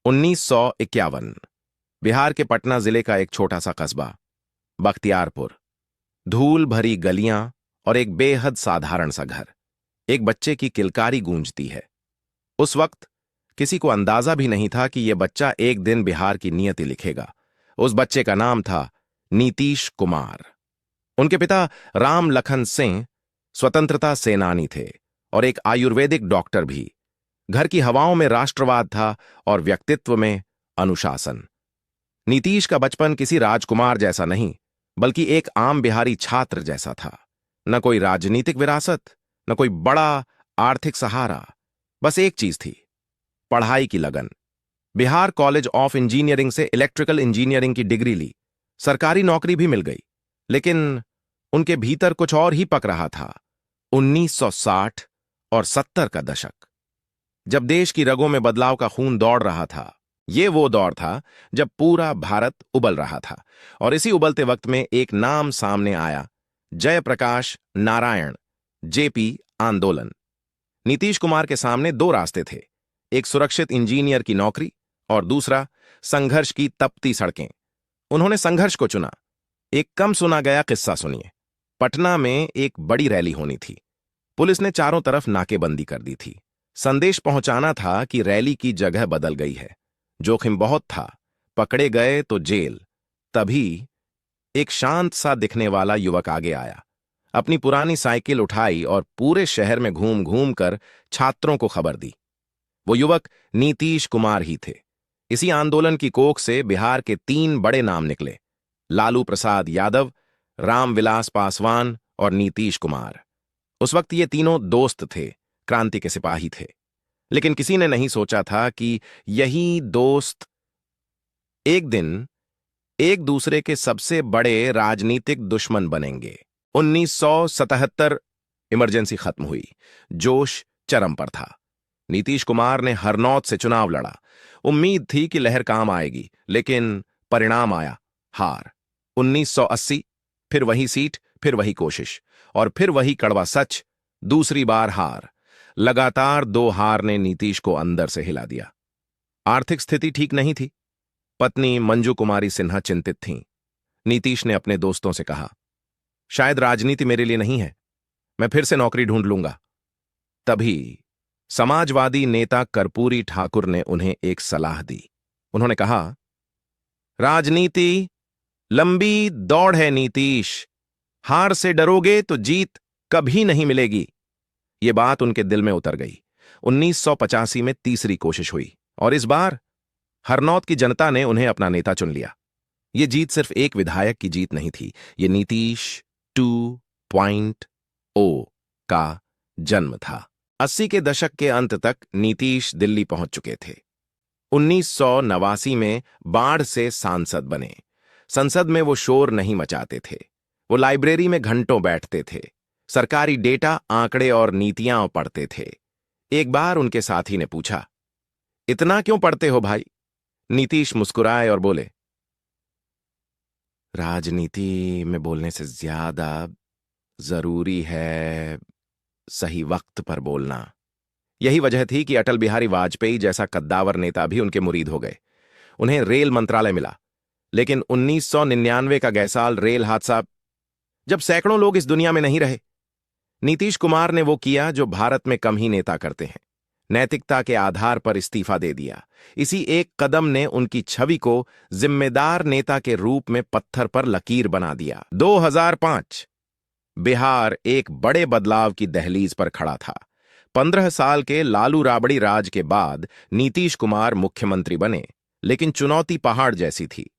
1951। बिहार के पटना जिले का एक छोटा सा कस्बा बख्तियारपुर। धूल भरी गलियां और एक बेहद साधारण सा घर। एक बच्चे की किलकारी गूंजती है। उस वक्त किसी को अंदाजा भी नहीं था कि यह बच्चा एक दिन बिहार की नियति लिखेगा। उस बच्चे का नाम था नीतीश कुमार। उनके पिता राम लखन सिंह स्वतंत्रता सेनानी थे और एक आयुर्वेदिक डॉक्टर भी। घर की हवाओं में राष्ट्रवाद था और व्यक्तित्व में अनुशासन। नीतीश का बचपन किसी राजकुमार जैसा नहीं, बल्कि एक आम बिहारी छात्र जैसा था। न कोई राजनीतिक विरासत, न कोई बड़ा आर्थिक सहारा। बस एक चीज थी, पढ़ाई की लगन। बिहार कॉलेज ऑफ इंजीनियरिंग से इलेक्ट्रिकल इंजीनियरिंग की डिग्री ली। सरकारी नौकरी भी मिल गई, लेकिन उनके भीतर कुछ और ही पक रहा था। 1960 और 70 का दशक, जब देश की रगों में बदलाव का खून दौड़ रहा था। ये वो दौर था जब पूरा भारत उबल रहा था। और इसी उबलते वक्त में एक नाम सामने आया, जयप्रकाश नारायण जेपी आंदोलन। नीतीश कुमार के सामने दो रास्ते थे, एक सुरक्षित इंजीनियर की नौकरी और दूसरा संघर्ष की तपती सड़कें। उन्होंने संघर्ष को चुना। एक कम सुना गया किस्सा सुनिए। पटना में एक बड़ी रैली होनी थी। पुलिस ने चारों तरफ नाकेबंदी कर दी थी। संदेश पहुंचाना था कि रैली की जगह बदल गई है। जोखिम बहुत था, पकड़े गए तो जेल। तभी एक शांत सा दिखने वाला युवक आगे आया, अपनी पुरानी साइकिल उठाई और पूरे शहर में घूम घूम कर छात्रों को खबर दी। वो युवक नीतीश कुमार ही थे। इसी आंदोलन की कोख से बिहार के 3 बड़े नाम निकले, लालू प्रसाद यादव, रामविलास पासवान और नीतीश कुमार। उस वक्त ये तीनों दोस्त थे, क्रांति के सिपाही थे। लेकिन किसी ने नहीं सोचा था कि यही दोस्त एक दिन एक दूसरे के सबसे बड़े राजनीतिक दुश्मन बनेंगे। 1977 इमरजेंसी खत्म हुई। जोश चरम पर था। नीतीश कुमार ने हरनौत से चुनाव लड़ा। उम्मीद थी कि लहर काम आएगी, लेकिन परिणाम आया हार। 1980 फिर वही सीट, फिर वही कोशिश और फिर वही कड़वा सच, दूसरी बार हार। लगातार 2 हार ने नीतीश को अंदर से हिला दिया। आर्थिक स्थिति ठीक नहीं थी। पत्नी मंजू कुमारी सिन्हा चिंतित थीं। नीतीश ने अपने दोस्तों से कहा, शायद राजनीति मेरे लिए नहीं है, मैं फिर से नौकरी ढूंढ लूंगा। तभी समाजवादी नेता कर्पूरी ठाकुर ने उन्हें एक सलाह दी। उन्होंने कहा, राजनीति लंबी दौड़ है नीतीश, हार से डरोगे तो जीत कभी नहीं मिलेगी। ये बात उनके दिल में उतर गई। 1985 में तीसरी कोशिश हुई और इस बार हरनौत की जनता ने उन्हें अपना नेता चुन लिया। ये जीत सिर्फ एक विधायक की जीत नहीं थी, ये नीतीश 2.0 का जन्म था। 80 के दशक के अंत तक नीतीश दिल्ली पहुंच चुके थे। 1989 में बाढ़ से सांसद बने। संसद में वो शोर नहीं मचाते थे। वो लाइब्रेरी में घंटों बैठते थे, सरकारी डेटा, आंकड़े और नीतियां पढ़ते थे। एक बार उनके साथी ने पूछा, इतना क्यों पढ़ते हो भाई? नीतीश मुस्कुराए और बोले, राजनीति में बोलने से ज्यादा जरूरी है सही वक्त पर बोलना। यही वजह थी कि अटल बिहारी वाजपेयी जैसा कद्दावर नेता भी उनके मुरीद हो गए। उन्हें रेल मंत्रालय मिला, लेकिन 1999 का गैसाल रेल हादसा, जब सैकड़ों लोग इस दुनिया में नहीं रहे, नीतीश कुमार ने वो किया जो भारत में कम ही नेता करते हैं, नैतिकता के आधार पर इस्तीफा दे दिया। इसी एक कदम ने उनकी छवि को जिम्मेदार नेता के रूप में पत्थर पर लकीर बना दिया। 2005 बिहार एक बड़े बदलाव की दहलीज पर खड़ा था। 15 साल के लालू राबड़ी राज के बाद नीतीश कुमार मुख्यमंत्री बने, लेकिन चुनौती पहाड़ जैसी थी।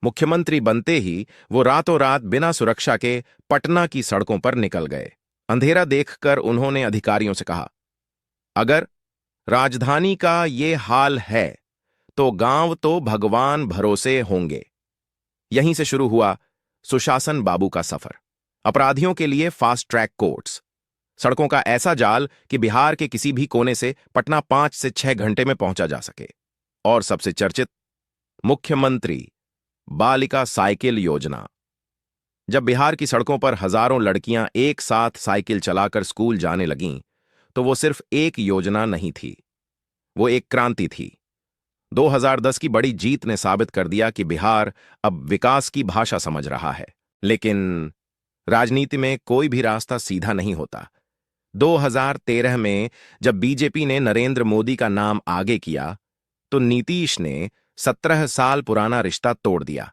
मुख्यमंत्री बनते ही वो रातों रात बिना सुरक्षा के पटना की सड़कों पर निकल गए। अंधेरा देखकर उन्होंने अधिकारियों से कहा, अगर राजधानी का ये हाल है तो गांव तो भगवान भरोसे होंगे। यहीं से शुरू हुआ सुशासन बाबू का सफर। अपराधियों के लिए फास्ट ट्रैक कोर्ट्स, सड़कों का ऐसा जाल कि बिहार के किसी भी कोने से पटना 5 से 6 घंटे में पहुंचा जा सके। और सबसे चर्चित मुख्यमंत्री बालिका साइकिल योजना। जब बिहार की सड़कों पर हजारों लड़कियां एक साथ साइकिल चलाकर स्कूल जाने लगीं, तो वो सिर्फ एक योजना नहीं थी, वो एक क्रांति थी। 2010 की बड़ी जीत ने साबित कर दिया कि बिहार अब विकास की भाषा समझ रहा है। लेकिन राजनीति में कोई भी रास्ता सीधा नहीं होता। 2013 में जब बीजेपी ने नरेंद्र मोदी का नाम आगे किया, तो नीतीश ने 17 साल पुराना रिश्ता तोड़ दिया।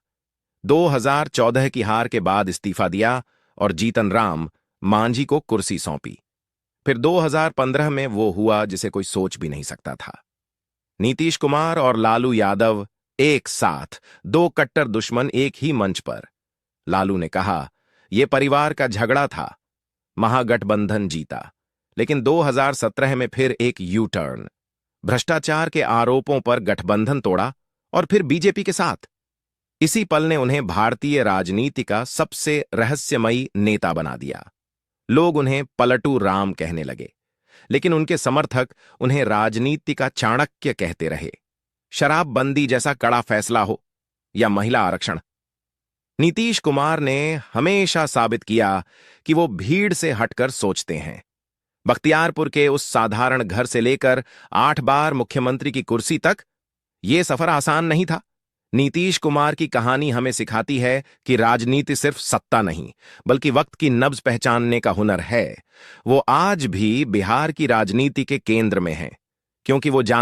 2014 की हार के बाद इस्तीफा दिया और जीतन राम मांझी को कुर्सी सौंपी। फिर 2015 में वो हुआ जिसे कोई सोच भी नहीं सकता था। नीतीश कुमार और लालू यादव एक साथ, दो कट्टर दुश्मन एक ही मंच पर। लालू ने कहा, यह परिवार का झगड़ा था, महागठबंधन जीता। लेकिन 2017 में फिर एक यू टर्न, भ्रष्टाचार के आरोपों पर गठबंधन तोड़ा और फिर बीजेपी के साथ। इसी पल ने उन्हें भारतीय राजनीति का सबसे रहस्यमयी नेता बना दिया। लोग उन्हें पलटू राम कहने लगे, लेकिन उनके समर्थक उन्हें राजनीति का चाणक्य कहते रहे। शराबबंदी जैसा कड़ा फैसला हो या महिला आरक्षण, नीतीश कुमार ने हमेशा साबित किया कि वो भीड़ से हटकर सोचते हैं। बख्तियारपुर के उस साधारण घर से लेकर 8 बार मुख्यमंत्री की कुर्सी तक, ये सफर आसान नहीं था। नीतीश कुमार की कहानी हमें सिखाती है कि राजनीति सिर्फ सत्ता नहीं, बल्कि वक्त की नब्ज पहचानने का हुनर है। वो आज भी बिहार की राजनीति के केंद्र में हैं, क्योंकि वो जान